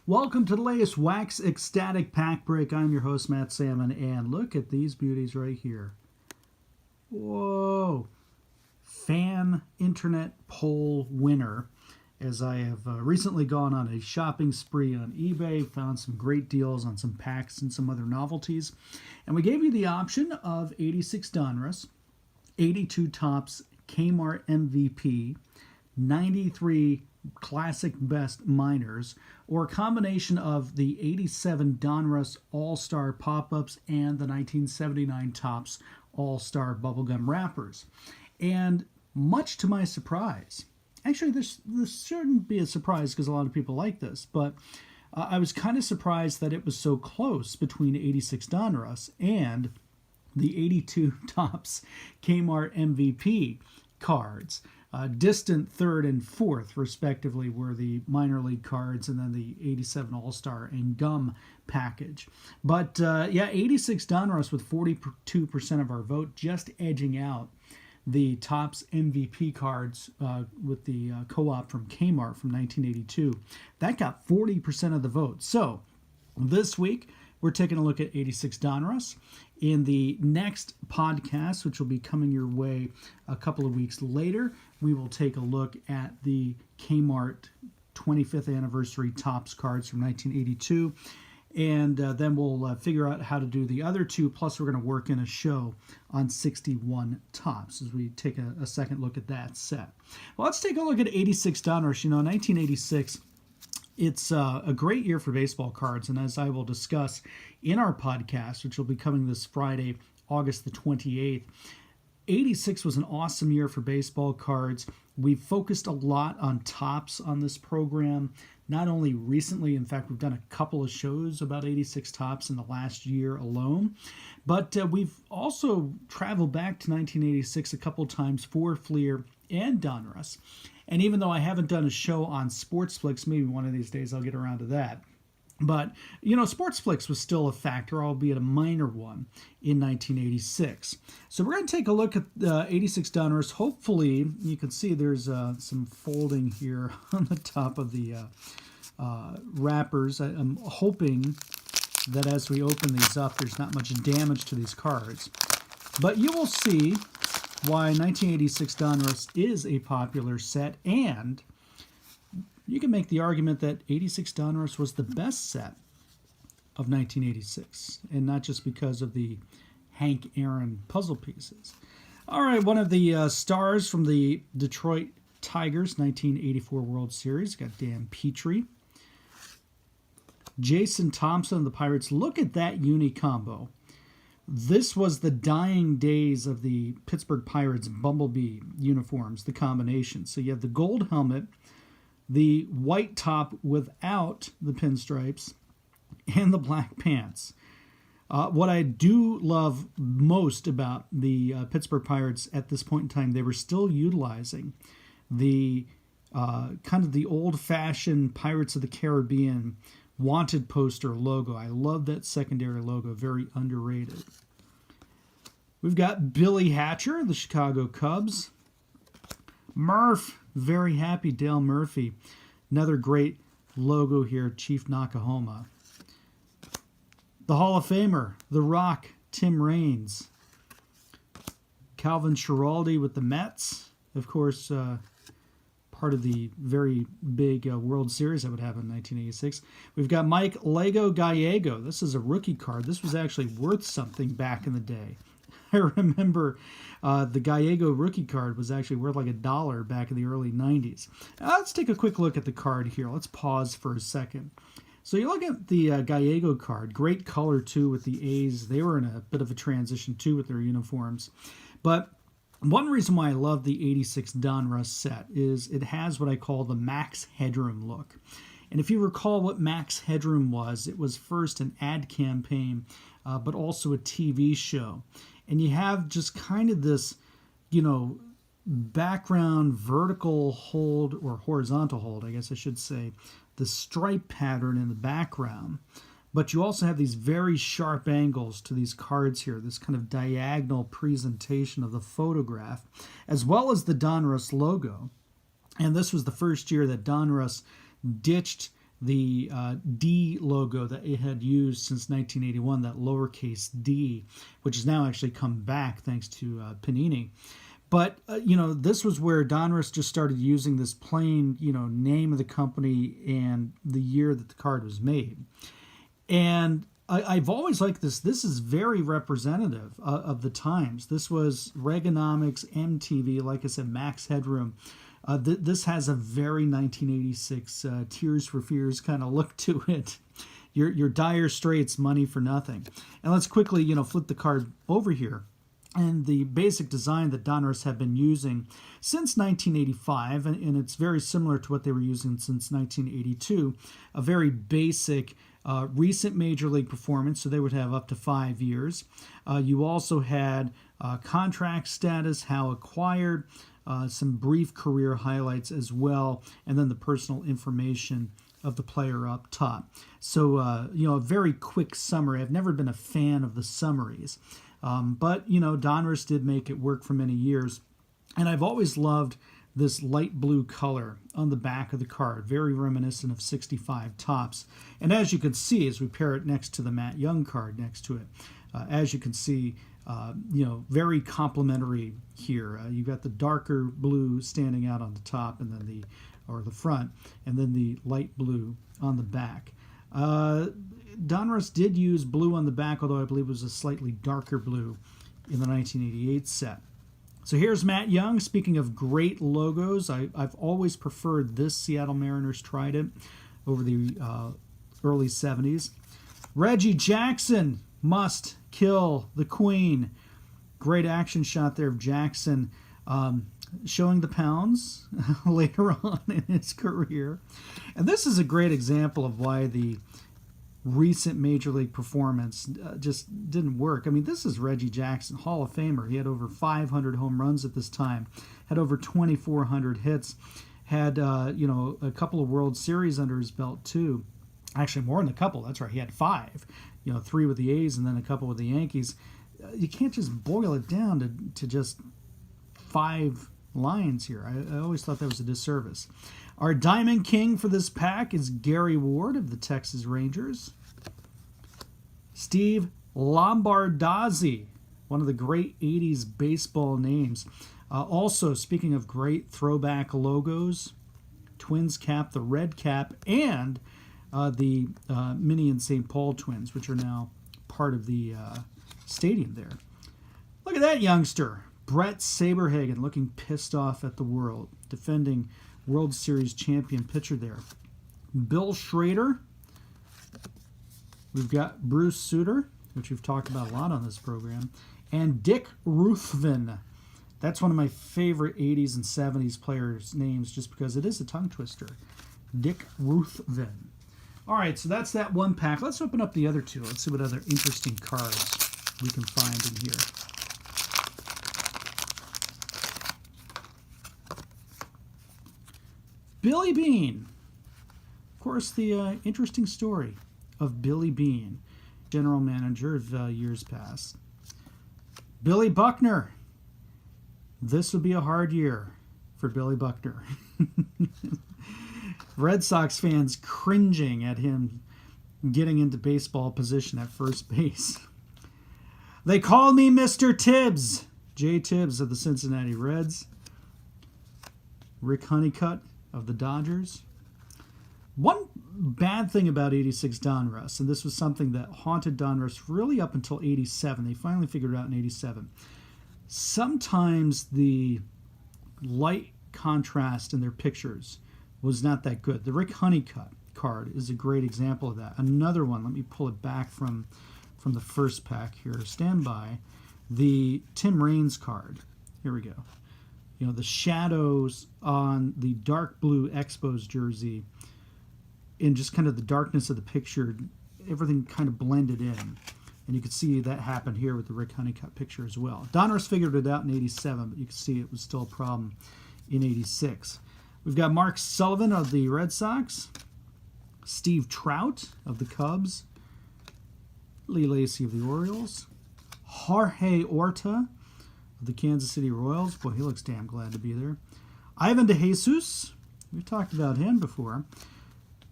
Welcome to the latest Wax Ecstatic Pack Break. I'm your host, Matt Sammon, and look at these beauties right here. Whoa! Fan Internet Poll winner, as I have recently gone on a shopping spree on eBay, found some great deals on some packs and some other novelties. And we gave you the option of 86 Donruss, 82 Topps Kmart MVP, 93 Classic Best Minors, or a combination of the 87 Donruss All-Star Pop-Ups and the 1979 Topps All-Star Bubblegum Wrappers. And much to my surprise, actually this shouldn't be a surprise because a lot of people like this, but I was kind of surprised that it was so close between 86 Donruss and the 82 Topps Kmart MVP cards. Distant third and fourth, respectively, were the minor league cards, and then the 87 All-Star and Gum package. But 86 Donruss with 42% of our vote, just edging out the Topps MVP cards with the co-op from Kmart from 1982. That got 40% of the vote. So this week, we're taking a look at 86 Donruss. In the next podcast, which will be coming your way a couple of weeks later, we will take a look at the Kmart 25th anniversary Topps cards from 1982. And then we'll figure out how to do the other two. Plus, we're going to work in a show on 61 Topps as we take a second look at that set. Well, let's take a look at 86 Donruss. 1986... It's a great year for baseball cards, and as I will discuss in our podcast, which will be coming this Friday, August the 28th, 86 was an awesome year for baseball cards. We've focused a lot on Topps on this program, not only recently, in fact, we've done a couple of shows about 86 Topps in the last year alone, but we've also traveled back to 1986 a couple times for Fleer and Donruss. And even though I haven't done a show on Sportsflix, maybe one of these days I'll get around to that. But, Sportsflix was still a factor, albeit a minor one, in 1986. So we're going to take a look at 86 Donruss. Hopefully, you can see there's some folding here on the top of the wrappers. I'm hoping that as we open these up, there's not much damage to these cards. But you will see why 1986 Donruss is a popular set, and you can make the argument that 86 Donruss was the best set of 1986, and not just because of the Hank Aaron puzzle pieces. All right, one of the stars from the Detroit Tigers 1984 World Series, got Dan Petrie. Jason Thompson of the Pirates. Look at that uni combo. This was the dying days of the Pittsburgh Pirates Bumblebee uniforms, the combination. So you have the gold helmet, the white top without the pinstripes, and the black pants. What I do love most about the Pittsburgh Pirates at this point in time, they were still utilizing the kind of the old-fashioned Pirates of the Caribbean wanted poster logo. I love that secondary logo, very underrated. We've got Billy Hatcher, the Chicago Cubs. Murph, very happy Dale Murphy. Another great logo here, Chief Nakahoma. The Hall of Famer, The Rock, Tim Raines. Calvin Schiraldi with the Mets. Of course, part of the very big World Series that would happen in 1986. We've got Mike Lego Gallego. This is a rookie card. This was actually worth something back in the day. I remember the Gallego rookie card was actually worth like $1 back in the early 90s. Let's take a quick look at the card here. Let's pause for a second. So you look at the Gallego card. Great color, too, with the A's. They were in a bit of a transition, too, with their uniforms. But one reason why I love the 86 Donruss set is it has what I call the Max Headroom look. And if you recall what Max Headroom was, it was first an ad campaign, but also a TV show. And you have just kind of this, background vertical hold, or horizontal hold, I guess I should say, the stripe pattern in the background. But you also have these very sharp angles to these cards here, this kind of diagonal presentation of the photograph, as well as the Donruss logo. And this was the first year that Donruss ditched the D logo that it had used since 1981, that lowercase d, which has now actually come back thanks to Panini. But, this was where Donruss just started using this plain, name of the company and the year that the card was made. And I've always liked this. This is very representative of the times. This was Reaganomics, MTV, like I said, Max Headroom. This has a very 1986 Tears for Fears kind of look to it. Your Dire Straits, money for nothing. And let's quickly, flip the card over here. And the basic design that Donruss had been using since 1985, and it's very similar to what they were using since 1982, a very basic recent Major League performance, so they would have up to 5 years. You also had contract status, how acquired, some brief career highlights as well, and then the personal information of the player up top. So, a very quick summary. I've never been a fan of the summaries. But, Donruss did make it work for many years. And I've always loved this light blue color on the back of the card, very reminiscent of 65 Topps. And as you can see, as we pair it next to the Matt Young card next to it, as you can see, very complementary here. You've got the darker blue standing out on the top and then the front, and then the light blue on the back. Donruss did use blue on the back, although I believe it was a slightly darker blue in the 1988 set. So here's Matt Young. Speaking of great logos, I've always preferred this Seattle Mariners Trident over the early 70s. Reggie Jackson, must kill the Queen. Great action shot there of Jackson showing the pounds later on in his career. And this is a great example of why the recent Major League performance just didn't work. I mean, this is Reggie Jackson, Hall of Famer. He had over 500 home runs at this time, had over 2,400 hits, had a couple of World Series under his belt too. Actually, more than a couple. That's right. He had 5. 3 with the A's and then a couple with the Yankees. You can't just boil it down to just 5 lines here. I always thought that was a disservice. Our Diamond King for this pack is Gary Ward of the Texas Rangers. Steve Lombardozzi, one of the great 80s baseball names. Also, speaking of great throwback logos, Twins cap, the red cap, and the Minnie and St. Paul Twins, which are now part of the stadium there. Look at that youngster. Brett Saberhagen looking pissed off at the world, defending World Series champion pitcher there. Bill Schrader. We've got Bruce Sutter, which we've talked about a lot on this program, and Dick Ruthven. That's one of my favorite 80s and 70s players' names just because it is a tongue twister. Dick Ruthven. All right, so that's that one pack. Let's open up the other two. Let's see what other interesting cards we can find in here. Billy Beane. Of course, the interesting story of Billy Beane, general manager of years past. Billy Buckner. This would be a hard year for Billy Buckner. Red Sox fans cringing at him getting into baseball position at first base. They call me Mr. Tibbs. Jay Tibbs of the Cincinnati Reds. Rick Honeycutt of the Dodgers. One bad thing about 86 Donruss, and this was something that haunted Donruss really up until 87. They finally figured it out in 87. Sometimes the light contrast in their pictures was not that good. The Rick Honeycutt card is a great example of that. Another one, let me pull it back from the first pack here. Stand by. The Tim Raines card. Here we go. The shadows on the dark blue Expos jersey and just kind of the darkness of the picture, everything kind of blended in. And you can see that happened here with the Rick Honeycutt picture as well. Donruss figured it out in 87, but you can see it was still a problem in 86. We've got Mark Sullivan of the Red Sox, Steve Trout of the Cubs, Lee Lacy of the Orioles, Jorge Orta of the Kansas City Royals. Boy, he looks damn glad to be there. Ivan DeJesus, we've talked about him before.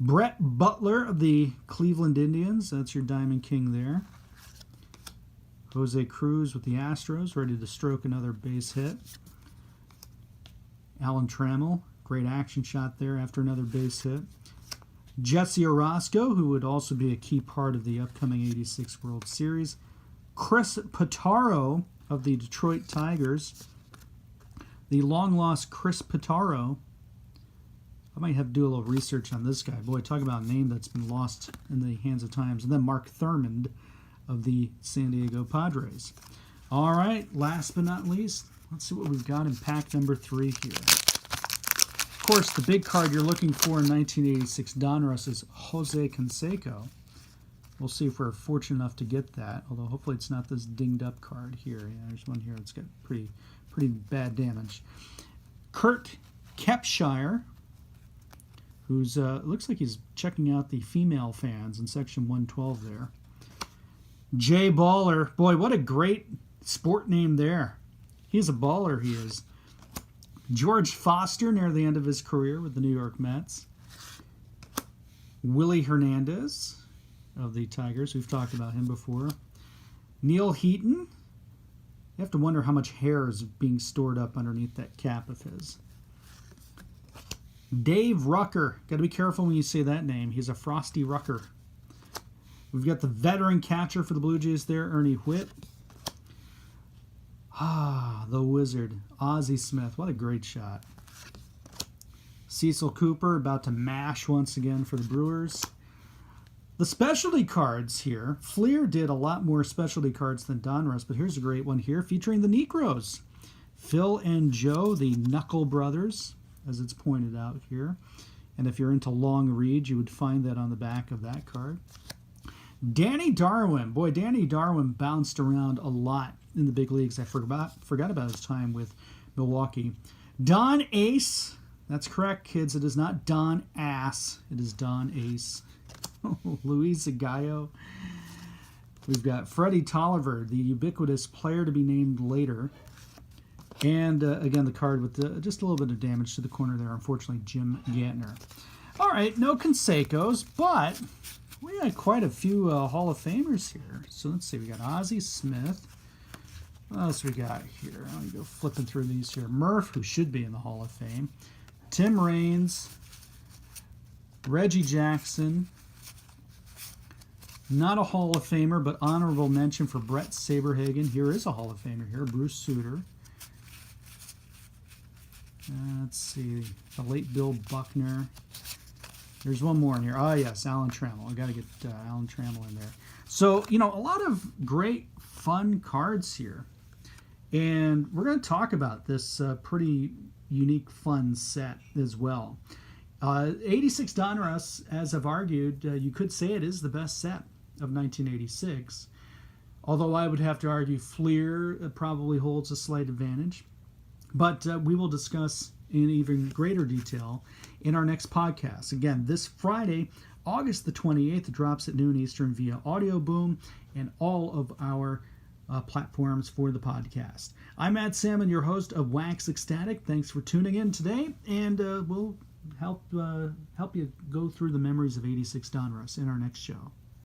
Brett Butler of the Cleveland Indians. That's your Diamond King there. Jose Cruz with the Astros, ready to stroke another base hit. Alan Trammell, great action shot there after another base hit. Jesse Orosco, who would also be a key part of the upcoming 86 World Series. Chris Pitaro of the Detroit Tigers. The long-lost Chris Pitaro. I might have to do a little research on this guy. Boy, talk about a name that's been lost in the hands of times. And then Mark Thurmond of the San Diego Padres. All right, last but not least, let's see what we've got in pack number 3 here. Of course, the big card you're looking for in 1986 Donruss is Jose Canseco. We'll see if we're fortunate enough to get that, although hopefully it's not this dinged-up card here. Yeah, there's one here that's got pretty bad damage. Kurt Kepshire, who's looks like he's checking out the female fans in section 112 there. Jay Baller. Boy, what a great sport name there. He's a baller, he is. George Foster near the end of his career with the New York Mets. Willie Hernandez of the Tigers. We've talked about him before. Neil Heaton. You have to wonder how much hair is being stored up underneath that cap of his. Dave Rucker. Got to be careful when you say that name. He's a Frosty Rucker. We've got the veteran catcher for the Blue Jays there, Ernie Whitt. The Wizard, Ozzie Smith. What a great shot. Cecil Cooper about to mash once again for the Brewers. The specialty cards here. Fleer did a lot more specialty cards than Donruss, but here's a great one here featuring the Necros. Phil and Joe, the Knuckle Brothers, as it's pointed out here. And if you're into long reads, you would find that on the back of that card. Danny Darwin. Boy, Danny Darwin bounced around a lot in the big leagues. I forgot about his time with Milwaukee. Don Ace. That's correct, kids. It is not Don Ass. It is Don Ace. Luis Gallo. We've got Freddie Tolliver, the ubiquitous player to be named later. And, again, the card with just a little bit of damage to the corner there. Unfortunately, Jim Gantner. All right, no Cansecos, but we got quite a few Hall of Famers here. So let's see. We got Ozzie Smith. What else we got here? Let me go flipping through these here. Murph, who should be in the Hall of Fame. Tim Raines. Reggie Jackson. Not a Hall of Famer, but honorable mention for Brett Saberhagen. Here is a Hall of Famer here. Bruce Sutter. Let's see. The late Bill Buckner. There's one more in here. Oh, yes, Alan Trammell. I got to get Alan Trammell in there. So, a lot of great, fun cards here. And we're going to talk about this pretty unique, fun set as well. 86 Donruss, as I've argued, you could say it is the best set of 1986. Although I would have to argue Fleer probably holds a slight advantage. But we will discuss in even greater detail in our next podcast. Again, this Friday, August the 28th, it drops at noon Eastern via Audio Boom and all of our platforms for the podcast. I'm Matt Sammon, your host of Wax Ecstatic. Thanks for tuning in today, and we'll help you go through the memories of 86 Donruss in our next show.